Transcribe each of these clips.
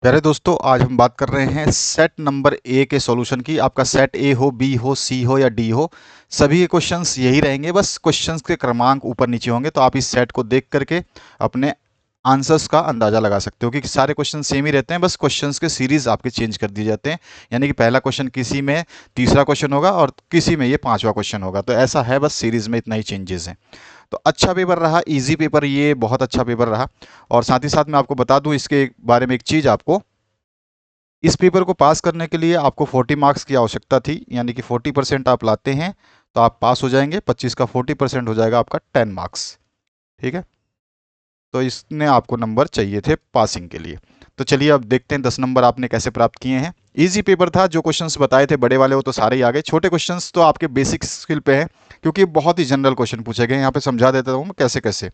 प्यारे दोस्तों, आज हम बात कर रहे हैं सेट नंबर ए के सॉल्यूशन की। आपका सेट ए हो, बी हो, सी हो या डी हो, सभी के क्वेश्चंस यही रहेंगे। बस क्वेश्चंस के क्रमांक ऊपर नीचे होंगे, तो आप इस सेट को देख करके अपने आंसर्स का अंदाजा लगा सकते हो, क्योंकि सारे क्वेश्चन सेम ही रहते हैं। बस क्वेश्चंस के सीरीज आपके चेंज कर दिए जाते हैं। यानी कि पहला क्वेश्चन किसी में तीसरा क्वेश्चन होगा और किसी में ये पांचवा क्वेश्चन होगा। तो ऐसा है, बस सीरीज में इतना ही चेंजेस हैं। तो अच्छा पेपर रहा, इजी पेपर, ये बहुत अच्छा पेपर रहा। और साथ ही साथ मैं आपको बता दूं इसके बारे में एक चीज आपको, इस पेपर को पास करने के लिए आपको 40 मार्क्स की आवश्यकता थी। यानी कि 40% आप लाते हैं तो आप पास हो जाएंगे। 25 का 40% हो जाएगा आपका 10 मार्क्स। ठीक है, तो इसने आपको नंबर चाहिए थे पासिंग के लिए। तो चलिए अब देखते हैं 10 नंबर आपने कैसे प्राप्त किए हैं। इजी पेपर था, जो क्वेश्चंस बताए थे बड़े वाले वो तो सारे ही आ गए। छोटे क्वेश्चंस तो आपके बेसिक स्किल पे हैं, क्योंकि बहुत ही जनरल क्वेश्चन पूछे गए। यहाँ पे समझा देता हूँ मैं कैसे कैसे।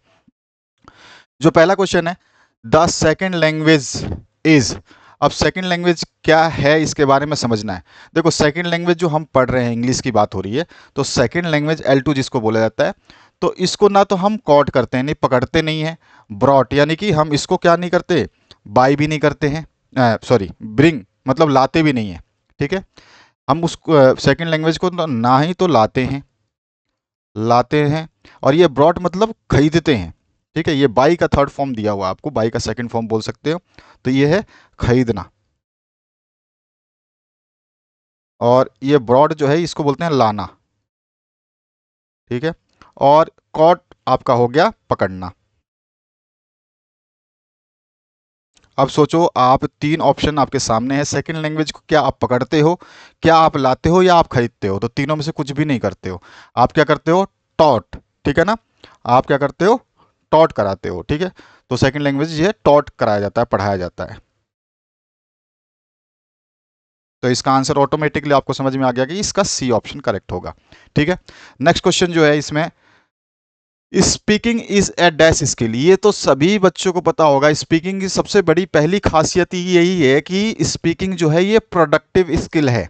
जो पहला क्वेश्चन है, द सेकेंड लैंग्वेज इज। अब सेकंड लैंग्वेज क्या है इसके बारे में समझना है। देखो, सेकंड लैंग्वेज जो हम पढ़ रहे हैं, इंग्लिश की बात हो रही है, तो सेकंड लैंग्वेज L2 जिसको बोला जाता है, तो इसको ना तो हम कॉट करते हैं, नहीं पकड़ते नहीं है, ब्रॉट यानी कि हम इसको क्या नहीं करते, बाई भी नहीं करते हैं, सॉरी ब्रिंग मतलब लाते भी नहीं है। ठीक है, हम उस सेकंड लैंग्वेज को ना ही तो लाते हैं, और ये ब्रॉट मतलब खरीदते हैं। ठीक है, ये बाई का थर्ड फॉर्म दिया हुआ है आपको, बाई का सेकंड फॉर्म बोल सकते हो। तो ये है खरीदना। और ये ब्रॉड जो है इसको बोलते हैं लाना। ठीक है, और कॉट आपका हो गया पकड़ना। अब सोचो, आप तीन ऑप्शन आपके सामने है। सेकंड लैंग्वेज को क्या आप पकड़ते हो, क्या आप लाते हो, या आप खरीदते हो? तो तीनों में से कुछ भी नहीं करते हो। आप क्या करते हो? टॉट। ठीक है ना, आप क्या करते हो? टॉट कराते हो। ठीक है, तो सेकंड लैंग्वेज ये टॉट कराया जाता है, पढ़ाया जाता है। तो इसका आंसर ऑटोमेटिकली आपको समझ में आ गया कि इसका सी ऑप्शन करेक्ट होगा। ठीक है, नेक्स्ट क्वेश्चन जो है इसमें, speaking is a dash skill. ये तो सभी बच्चों को पता होगा। स्पीकिंग की सबसे बड़ी पहली खासियत ही यही है कि स्पीकिंग जो है ये प्रोडक्टिव स्किल है।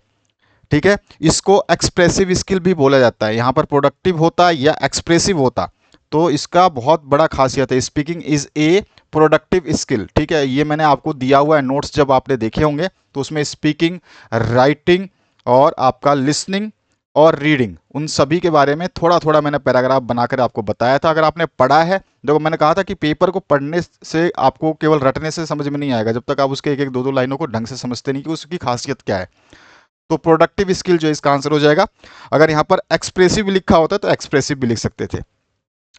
ठीक है, इसको एक्सप्रेसिव स्किल भी बोला जाता है। यहाँ पर प्रोडक्टिव होता या एक्सप्रेसिव होता, तो इसका बहुत बड़ा खासियत है। Speaking is a productive skill. ठीक है, ये मैंने आपको दिया हुआ है नोट्स, जब आपने देखे होंगे तो उसमें स्पीकिंग, राइटिंग और आपका लिसनिंग और रीडिंग, उन सभी के बारे में थोड़ा थोड़ा मैंने पैराग्राफ बनाकर आपको बताया था। अगर आपने पढ़ा है, देखो मैंने कहा था कि पेपर को पढ़ने से आपको केवल रटने से समझ में नहीं आएगा, जब तक आप उसके एक एक दो दो लाइनों को ढंग से समझते नहीं कि उसकी खासियत क्या है। तो प्रोडक्टिव स्किल जो इसका आंसर हो जाएगा। अगर यहाँ पर एक्सप्रेसिव लिखा होता तो एक्सप्रेसिव भी लिख सकते थे,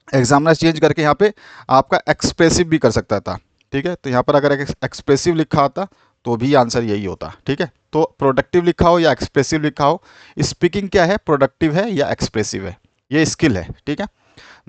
एग्जामिनर चेंज करके यहाँ पे आपका एक्सप्रेसिव भी कर सकता था। ठीक है, तो यहाँ पर अगर एक्सप्रेसिव लिखा होता तो भी आंसर यही होता। ठीक है, तो प्रोडक्टिव लिखा हो या एक्सप्रेसिव लिखा हो, स्पीकिंग क्या है, प्रोडक्टिव है या एक्सप्रेसिव है, ये स्किल है। ठीक है,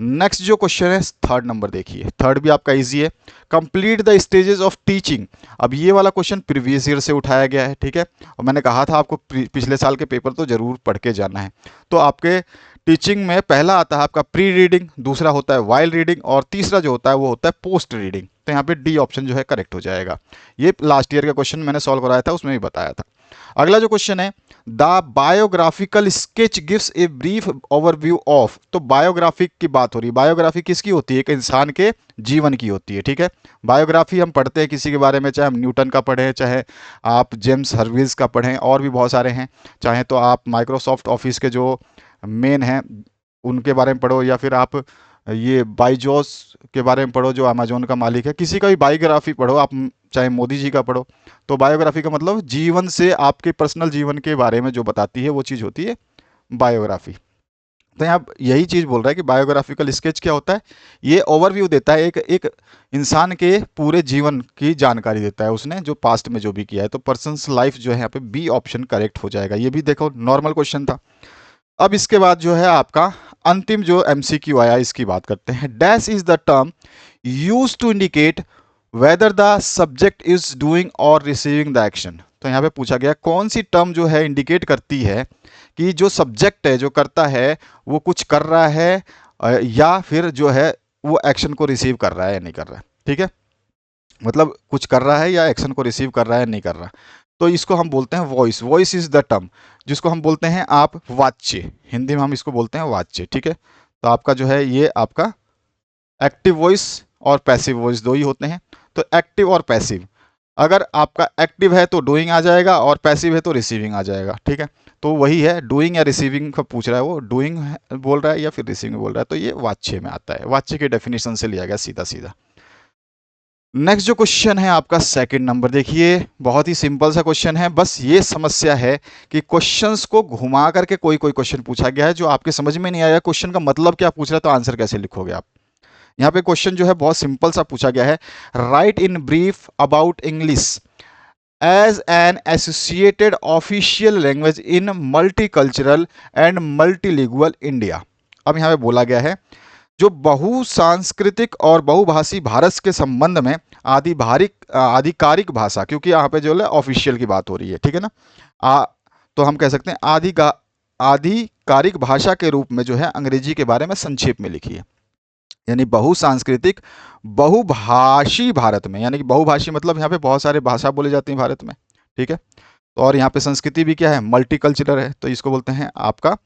नेक्स्ट जो क्वेश्चन है थर्ड नंबर, देखिए थर्ड भी आपका इजी है। Complete the stages of teaching. अब ये वाला क्वेश्चन प्रीवियस ईयर से उठाया गया है। ठीक है, और मैंने कहा था आपको पिछले साल के पेपर तो जरूर पढ़ के जाना है। तो आपके टीचिंग में पहला आता है आपका प्री रीडिंग, दूसरा होता है वाइल रीडिंग, और तीसरा जो होता है वो होता है पोस्ट रीडिंग। तो यहाँ पे डी ऑप्शन जो है करेक्ट हो जाएगा। ये लास्ट ईयर का क्वेश्चन मैंने सॉल्व कराया था, उसमें भी बताया था। अगला जो क्वेश्चन है, the biographical sketch gives a brief overview of. तो बायोग्राफिक की बात हो रही है। बायोग्राफी किसकी होती है? एक इंसान के जीवन की होती है। ठीक है, बायोग्राफी हम पढ़ते हैं किसी के बारे में, चाहे हम न्यूटन का पढ़ें, चाहे आप जेम्स हर्विल्स का पढ़ें, और भी बहुत सारे हैं, चाहे तो आप माइक्रोसॉफ्ट ऑफिस के जो मेन हैं उनके बारे में पढ़ो, या फिर आप ये बाईजोस के बारे में पढ़ो जो अमेजोन का मालिक है। किसी का भी बायोग्राफी पढ़ो आप, चाहे मोदी जी का पढ़ो। तो बायोग्राफी का मतलब जीवन से, आपके पर्सनल जीवन के बारे में जो बताती है वो चीज़ होती है बायोग्राफी। तो यहाँ यही चीज़ बोल रहा है कि बायोग्राफिकल स्केच क्या होता है, ये ओवरव्यू देता है, एक एक इंसान के पूरे जीवन की जानकारी देता है, उसने जो पास्ट में जो भी किया है। तो पर्सन्स लाइफ जो है यहाँ पे बी ऑप्शन करेक्ट हो जाएगा। ये भी देखो नॉर्मल क्वेश्चन था। अब इसके बाद जो है आपका अंतिम जो एमसीक्यू आया, इसकी बात करते हैं। Dash is the term use to indicate whether the subject is doing और रिसीविंग द एक्शन। तो यहाँ पे पूछा गया कौन सी टर्म जो है इंडिकेट करती है कि जो सब्जेक्ट है, जो करता है, वो कुछ कर रहा है या फिर जो है वो एक्शन को रिसीव कर रहा है या नहीं कर रहा है। ठीक है, मतलब कुछ कर रहा है या एक्शन को रिसीव कर रहा है नहीं कर रहा। तो इसको हम बोलते हैं voice. Voice is the term जिसको हम बोलते हैं आप वाच्य, हिंदी में हम इसको बोलते हैं वाच्य। ठीक है, तो आपका जो है ये आपका एक्टिव वॉइस और पैसिव वॉइस दो ही होते हैं। तो एक्टिव और पैसिव, अगर आपका एक्टिव है तो डूइंग आ जाएगा और पैसिव है तो रिसीविंग आ जाएगा, ठीक है। तो वही है, डूइंग या रिसीविंग का पूछ रहा है वो, डूइंग बोल रहा है या फिर रिसीविंग बोल रहा है, तो ये वाच्य में आता है, वाच्य के डेफिनेशन से लिया गया सीधा सीधा। नेक्स्ट जो क्वेश्चन है आपका सेकंड नंबर, देखिए बहुत ही सिंपल सा क्वेश्चन है, बस ये समस्या है कि क्वेश्चंस को घुमा करके कोई कोई क्वेश्चन पूछा गया है जो आपके समझ में नहीं आया क्वेश्चन का मतलब क्या पूछ रहा है, तो आंसर कैसे लिखोगे आप। यहाँ पे क्वेश्चन जो है बहुत सिंपल सा पूछा गया है, write in brief about English as an associated official language in multicultural and multilingual India. अब यहाँ पे बोला गया है जो बहुसांस्कृतिक और बहुभाषी भारत के संबंध में आधिकारिक भाषा, क्योंकि यहाँ पे जो है ऑफिशियल की बात हो रही है, ठीक है ना, तो हम कह सकते हैं आधिकारिक भाषा के रूप में जो है अंग्रेजी के बारे में संक्षेप में लिखी है। यानी बहुसांस्कृतिक बहुभाषी भारत में, यानी कि बहुभाषी मतलब यहाँ पे बहुत सारे भाषा बोले जाती हैं भारत में, ठीक है। तो और यहाँ पे संस्कृति भी क्या है, मल्टीकल्चरल है, तो इसको बोलते हैं आपका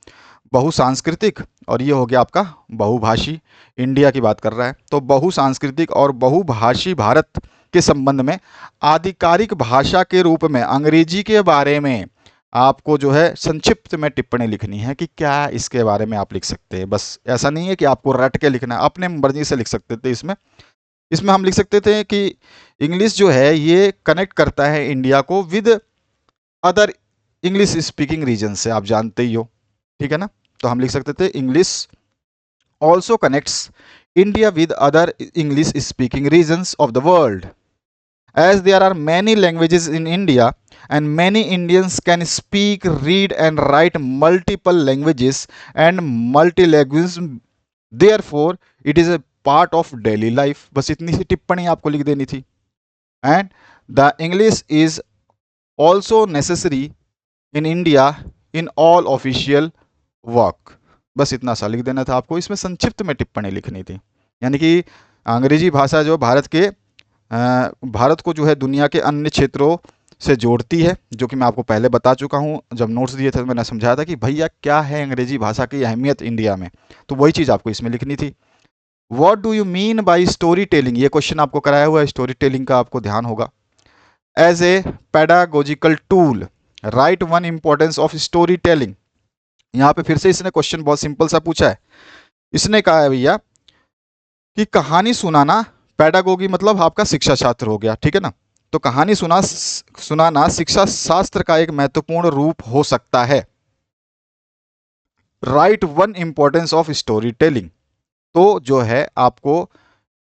बहुसांस्कृतिक, और ये हो गया आपका बहुभाषी, इंडिया की बात कर रहा है। तो बहुसांस्कृतिक और बहुभाषी भारत के संबंध में आधिकारिक भाषा के रूप में अंग्रेजी के बारे में आपको जो है संक्षिप्त में टिप्पणी लिखनी है कि क्या इसके बारे में आप लिख सकते हैं। बस ऐसा नहीं है कि आपको रट के लिखना है, अपने मर्जी से लिख सकते थे। इसमें इसमें हम लिख सकते थे कि इंग्लिश जो है ये कनेक्ट करता है इंडिया को with other English speaking region से, आप जानते ही हो, ठीक है ना। तो हम लिख सकते थे English also connects India with other English speaking regions of the world as there are many languages in India and many Indians can speak, read and write multiple languages and multilingualism, therefore it is a part of daily life। बस इतनी सी टिप्पणी आपको लिख देनी थी। and the English is also necessary in India in all official work। बस इतना सा लिख देना था आपको, इसमें संक्षिप्त में टिप्पणी लिखनी थी। यानी कि अंग्रेजी भाषा जो भारत को जो है दुनिया के अन्य क्षेत्रों से जोड़ती है, जो कि मैं आपको पहले बता चुका हूँ, जब नोट्स दिए थे तो मैंने समझाया था कि भैया क्या है अंग्रेजी भाषा की अहमियत इंडिया में, तो वही चीज़ आपको इसमें लिखनी थी। What do you mean by story telling, ये क्वेश्चन आपको कराया हुआ है, स्टोरी टेलिंग का आपको ध्यान होगा। As a pedagogical tool write one importance of story telling. यहाँ पे फिर से इसने क्वेश्चन बहुत सिंपल सा पूछा है, इसने कहा है भैया कि कहानी सुनाना, पैडागोगी मतलब आपका शिक्षा शास्त्र हो गया, ठीक है ना, तो कहानी सुनाना शिक्षा शास्त्र का एक महत्वपूर्ण रूप हो सकता है। Right one importance of story telling, तो जो है आपको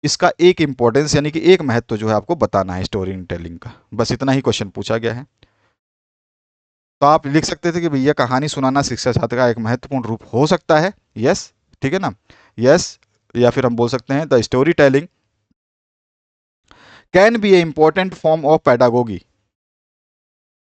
इसका एक इंपॉर्टेंस यानी कि एक महत्व जो है आपको बताना है स्टोरी टेलिंग का, बस इतना ही क्वेश्चन पूछा गया है। तो आप लिख सकते थे कि भैया कहानी सुनाना शिक्षा शास्त्र का एक महत्वपूर्ण रूप हो सकता है, यस, ठीक है ना, यस, या फिर हम बोल सकते हैं the story telling can be A important form of pedagogy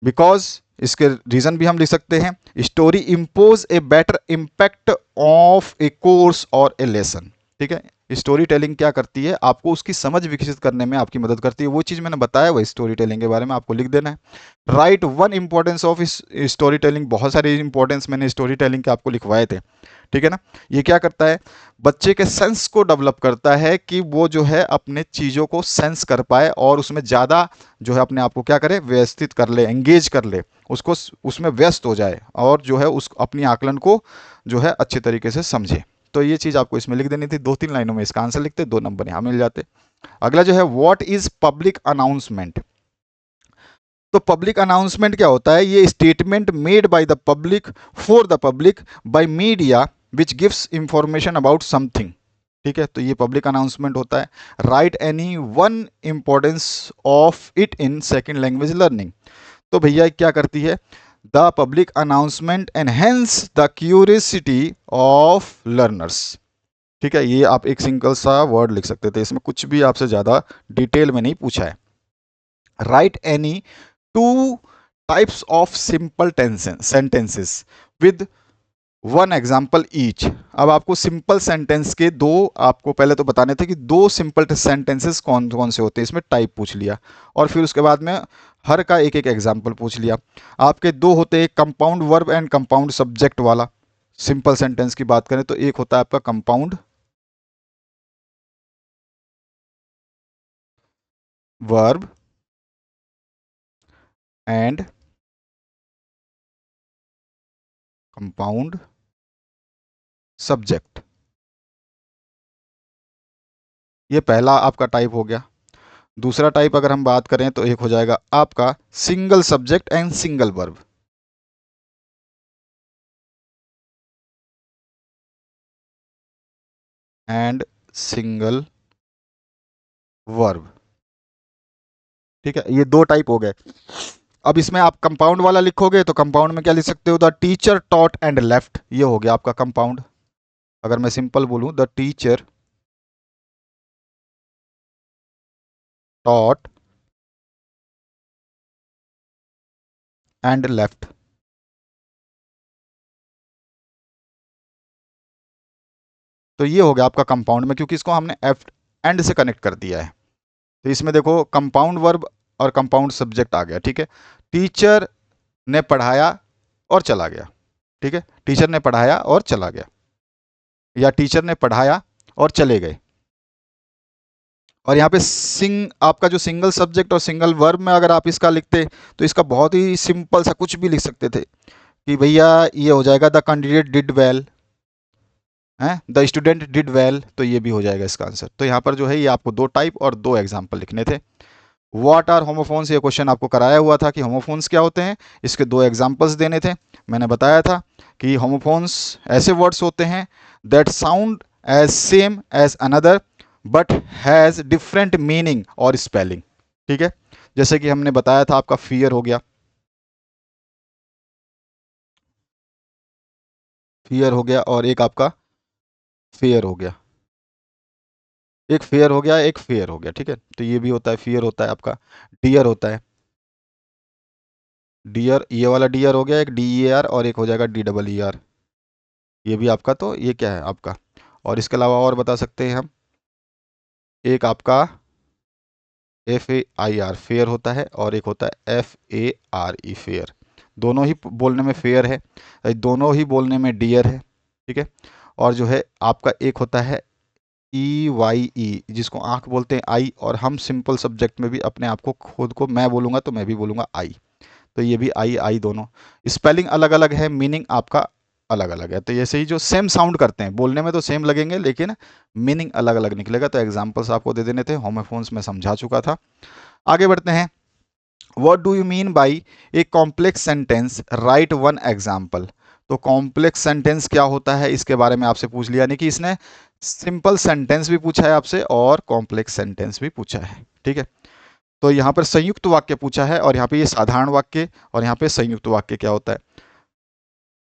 because, इसके रीजन भी हम लिख सकते हैं, story impose a better impact of A course और ए लेसन, ठीक है। स्टोरी टेलिंग क्या करती है, आपको उसकी समझ विकसित करने में आपकी मदद करती है, वो चीज़ मैंने बताया हुआ स्टोरी टेलिंग के बारे में आपको लिख देना है। Right one importance of story telling, बहुत सारे इंपॉर्टेंस मैंने स्टोरी टेलिंग के आपको लिखवाए थे, ठीक है ना। ये क्या करता है, बच्चे के सेंस को डेवलप करता है कि वो जो है अपने चीज़ों को सेंस कर पाए और उसमें ज़्यादा जो है अपने आप को क्या करे, व्यवस्थित कर ले, एंगेज कर ले, उसको उसमें व्यस्त हो जाए और जो है उस अपनी आकलन को जो है अच्छे तरीके से समझे। तो ये चीज़ आपको इसमें लिख देनी थी, 2-3 लाइनों में इसका आंसर लिखते, 2 नंबर यहाँ मिल जाते। अगला जो है व्हाट इज पब्लिक अनाउंसमेंट। तो पब्लिक अनाउंसमेंट क्या होता है, ये statement made by the public for the public by media which gives information about something, ठीक है। तो ये पब्लिक अनाउंसमेंट होता है। Right any one importance of it in second language learning, तो भैया क्या करती है, the public announcement enhance the curiosity of learners, ठीक है। ये आप एक सिंगल सा वर्ड लिख सकते थे, इसमें कुछ भी आपसे ज़्यादा डिटेल में नहीं पूछा है। Right any 2 types of simple sentences with 1 example each. अब आपको सिंपल सेंटेंस के 2 आपको पहले तो बताने थे कि 2 सिंपल सेंटेंसेस कौन कौन से होते हैं, इसमें टाइप पूछ लिया और फिर उसके बाद में हर का एक एक एग्जाम्पल पूछ लिया। आपके 2 होते हैं, compound verb and compound subject वाला। सिंपल सेंटेंस की बात करें तो एक होता है आपका compound verb and compound subject, ये पहला आपका टाइप हो गया। दूसरा टाइप अगर हम बात करें तो एक हो जाएगा आपका single subject and single verb. And single verb, ठीक है, ये दो टाइप हो गए। अब इसमें आप कंपाउंड वाला लिखोगे तो कंपाउंड में क्या लिख सकते हो, the teacher taught and left, ये हो गया आपका कंपाउंड। अगर मैं सिंपल बोलूं, the teacher taught and left, तो ये हो गया आपका कंपाउंड में, क्योंकि इसको हमने एफ एंड से कनेक्ट कर दिया है। तो इसमें देखो कंपाउंड वर्ब और कंपाउंड सब्जेक्ट आ गया, ठीक है। टीचर ने पढ़ाया और चला गया, ठीक है, टीचर ने पढ़ाया और चला गया, या टीचर ने पढ़ाया और चले गए। और यहाँ पे आपका जो सिंगल सब्जेक्ट और सिंगल वर्ब में अगर आप इसका लिखते तो इसका बहुत ही सिंपल सा कुछ भी लिख सकते थे कि भैया ये हो जाएगा द कैंडिडेट डिड वेल, हैं, द स्टूडेंट डिड वेल, तो ये भी हो जाएगा इसका आंसर। तो यहाँ पर जो है ये आपको दो टाइप और दो एग्जाम्पल लिखने थे। व्हाट आर होमोफोन्स, ये क्वेश्चन आपको कराया हुआ था कि होमोफोन्स क्या होते हैं, इसके दो एग्जाम्पल्स देने थे। मैंने बताया था कि होमोफोन्स ऐसे वर्ड्स होते हैं that sound as same as another but has different meaning और स्पेलिंग, ठीक है। जैसे कि हमने बताया था आपका फियर हो गया, फियर हो गया, और एक आपका फेयर हो गया, एक फेयर हो गया, एक फेयर हो गया, ठीक है। तो ये भी होता है, फियर होता है आपका, डियर होता है, डियर, ये वाला डियर हो गया, एक डी ई आर और एक हो जाएगा डी डबल ई आर, ये भी आपका, तो ये क्या है आपका। और इसके अलावा और बता सकते हैं हम, एक आपका F A I R fair होता है और एक होता है F A R E fair, दोनों ही बोलने में फेयर है, दोनों ही बोलने में डियर है, ठीक है। और जो है आपका एक होता है ई वाई ई, जिसको आंख बोलते हैं आई, और हम सिंपल सब्जेक्ट में भी अपने आप को खुद को मैं बोलूँगा तो मैं भी बोलूँगा आई, तो ये भी आई आई, दोनों स्पेलिंग अलग अलग है, मीनिंग आपका अलग अलग है। तो ऐसे ही जो सेम साउंड करते हैं, बोलने में तो सेम लगेंगे लेकिन मीनिंग अलग अलग निकलेगा। तो एग्जाम्पल्स आपको दे देने थे, होमोफोन्स में समझा चुका था। आगे बढ़ते हैं, what do you mean by a complex sentence, right one example. तो कॉम्प्लेक्स सेंटेंस क्या होता है इसके बारे में आपसे पूछ लिया, यानी कि इसने सिंपल सेंटेंस भी पूछा है आपसे और कॉम्प्लेक्स सेंटेंस भी पूछा है, ठीक है। तो यहाँ पर संयुक्त वाक्य पूछा है और यहाँ पे ये साधारण वाक्य, और यहाँ पे संयुक्त वाक्य क्या होता है।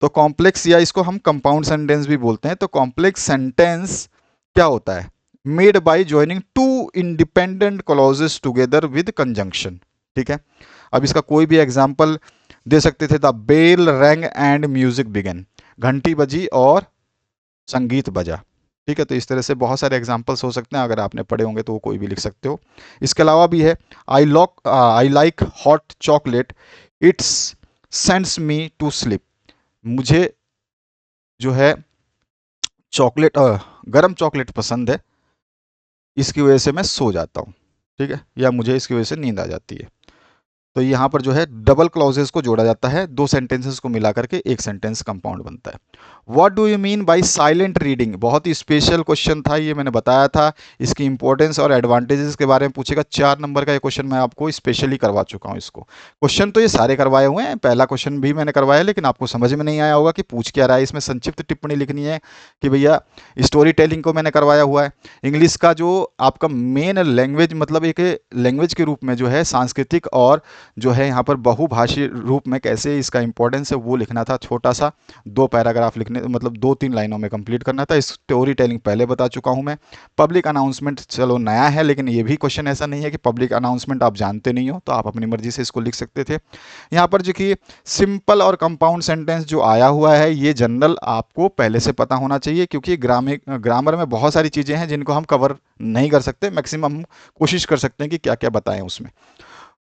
तो कॉम्प्लेक्स, या इसको हम कंपाउंड सेंटेंस भी बोलते हैं। तो कॉम्प्लेक्स सेंटेंस क्या होता है, made by joining two independent clauses together with conjunction, ठीक है। अब इसका कोई भी एग्जांपल दे सकते थे, the bell rang and music began, घंटी बजी और संगीत बजा, ठीक है। तो इस तरह से बहुत सारे एग्जाम्पल्स हो सकते हैं, अगर आपने पढ़े होंगे तो वो कोई भी लिख सकते हो। इसके अलावा भी है, I like hot chocolate, it's sends me to sleep, मुझे जो है चॉकलेट, गरम चॉकलेट पसंद है, इसकी वजह से मैं सो जाता हूँ, ठीक है, या मुझे इसकी वजह से नींद आ जाती है। तो यहाँ पर जो है डबल क्लॉजेस को जोड़ा जाता है, दो सेंटेंसेस को मिला करके एक सेंटेंस कंपाउंड बनता है। What do you mean by silent reading, बहुत ही स्पेशल क्वेश्चन था ये, मैंने बताया था इसकी इंपॉर्टेंस और एडवांटेजेस के बारे में पूछेगा। 4 नंबर का ये क्वेश्चन मैं आपको स्पेशली करवा चुका हूँ। इसको क्वेश्चन तो ये सारे करवाए हुए हैं, पहला क्वेश्चन भी मैंने करवाया, लेकिन आपको समझ में नहीं आया होगा कि पूछ क्या रहा है। इसमें संक्षिप्त टिप्पणी लिखनी है कि भैया स्टोरी टेलिंग को मैंने करवाया हुआ है। इंग्लिश का जो आपका मेन लैंग्वेज, मतलब एक लैंग्वेज के रूप में जो है सांस्कृतिक और जो है यहाँ पर बहुभाषी रूप में कैसे इसका इंपॉर्टेंस है वो लिखना था, छोटा सा 2 पैराग्राफ लिखने, मतलब 2-3 लाइनों में कंप्लीट करना था। स्टोरी टेलिंग पहले बता चुका हूँ मैं। पब्लिक अनाउंसमेंट चलो नया है, लेकिन ये भी क्वेश्चन ऐसा नहीं है कि पब्लिक अनाउंसमेंट आप जानते नहीं हो, तो आप अपनी मर्जी से इसको लिख सकते थे। यहाँ पर जो कि सिंपल और कंपाउंड सेंटेंस जो आया हुआ है ये जनरल आपको पहले से पता होना चाहिए, क्योंकि ग्रामर में बहुत सारी चीज़ें हैं जिनको हम कवर नहीं कर सकते, मैक्सिमम कोशिश कर सकते हैं कि क्या क्या बताएं उसमें।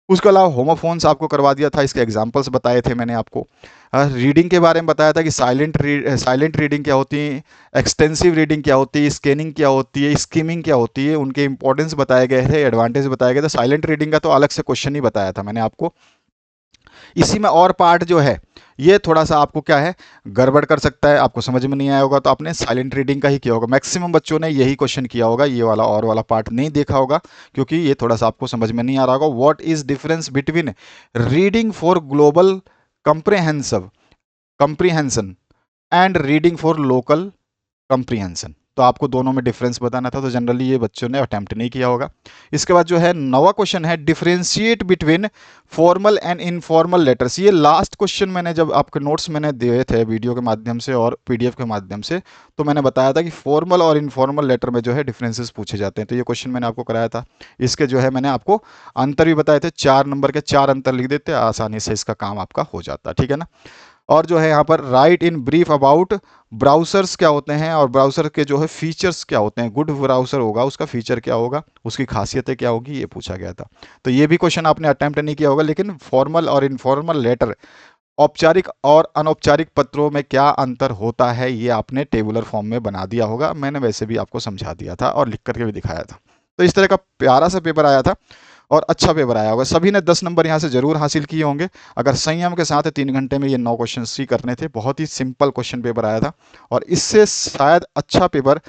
उसके अलावा होमोफोन्स आपको करवा दिया था, इसके एग्जांपल्स बताए थे मैंने आपको। रीडिंग के बारे में बताया था कि साइलेंट रीडिंग क्या होती है, एक्सटेंसिव रीडिंग क्या होती है, स्कैनिंग क्या होती है, स्किमिंग क्या होती है, उनके इंपॉर्टेंस बताए गए थे, एडवांटेज बताए गए थे। साइलेंट रीडिंग का तो अलग से क्वेश्चन ही बताया था मैंने आपको। इसी में और पार्ट जो है ये थोड़ा सा आपको क्या है गड़बड़ कर सकता है, आपको समझ में नहीं आया होगा, तो आपने साइलेंट रीडिंग का ही किया होगा। मैक्सिमम बच्चों ने यही क्वेश्चन किया होगा, ये वाला और वाला पार्ट नहीं देखा होगा, क्योंकि ये थोड़ा सा आपको समझ में नहीं आ रहा होगा। What is difference between reading for global comprehensive comprehension and reading for local comprehension, तो आपको दोनों में डिफरेंस बताना था, तो जनरली ये बच्चों ने अटेम्प्ट नहीं किया होगा। इसके बाद जो है 9वां क्वेश्चन है differentiate between formal and informal letters. ये लास्ट क्वेश्चन मैंने जब आपके नोट्स मैंने दिए थे वीडियो के माध्यम से और पीडीएफ के माध्यम से, तो मैंने बताया था कि फॉर्मल और इनफॉर्मल लेटर में जो है डिफरेंसेस पूछे जाते हैं, तो ये क्वेश्चन मैंने आपको कराया था। इसके जो है मैंने आपको अंतर भी बताए थे, 4 नंबर के 4 अंतर लिख देते, आसानी से इसका काम आपका हो जाता, ठीक है ना। और जो है यहाँ पर right in brief about browsers क्या होते हैं और ब्राउजर के जो है फीचर्स क्या होते हैं। गुड ब्राउजर होगा उसका फीचर क्या होगा, उसकी खासियतें क्या होगी, ये पूछा गया था। तो ये भी क्वेश्चन आपने अटेम्प्ट नहीं किया होगा, लेकिन फॉर्मल और इनफॉर्मल लेटर, औपचारिक और अनौपचारिक पत्रों में क्या अंतर होता है, ये आपने टेबुलर फॉर्म में बना दिया होगा। मैंने वैसे भी आपको समझा दिया था और लिख करके भी दिखाया था। तो इस तरह का प्यारा सा पेपर आया था और अच्छा पेपर आया होगा। सभी ने 10 नंबर यहाँ से जरूर हासिल किए होंगे अगर संयम के साथ 3 घंटे में ये 9 क्वेश्चन ही करने थे। बहुत ही सिंपल क्वेश्चन पेपर आया था और इससे शायद अच्छा पेपर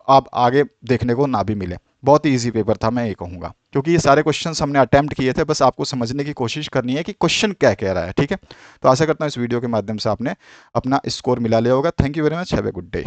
आप आगे देखने को ना भी मिले। बहुत ही ईजी पेपर था, मैं ये कहूँगा, क्योंकि ये सारे क्वेश्चंस हमने अटेम्प्ट किए थे। बस आपको समझने की कोशिश करनी है कि क्वेश्चन क्या कह रहा है, ठीक है। तो आशा करता हूँ इस वीडियो के माध्यम से आपने अपना स्कोर मिला लिया होगा। Thank you very much, have a good day.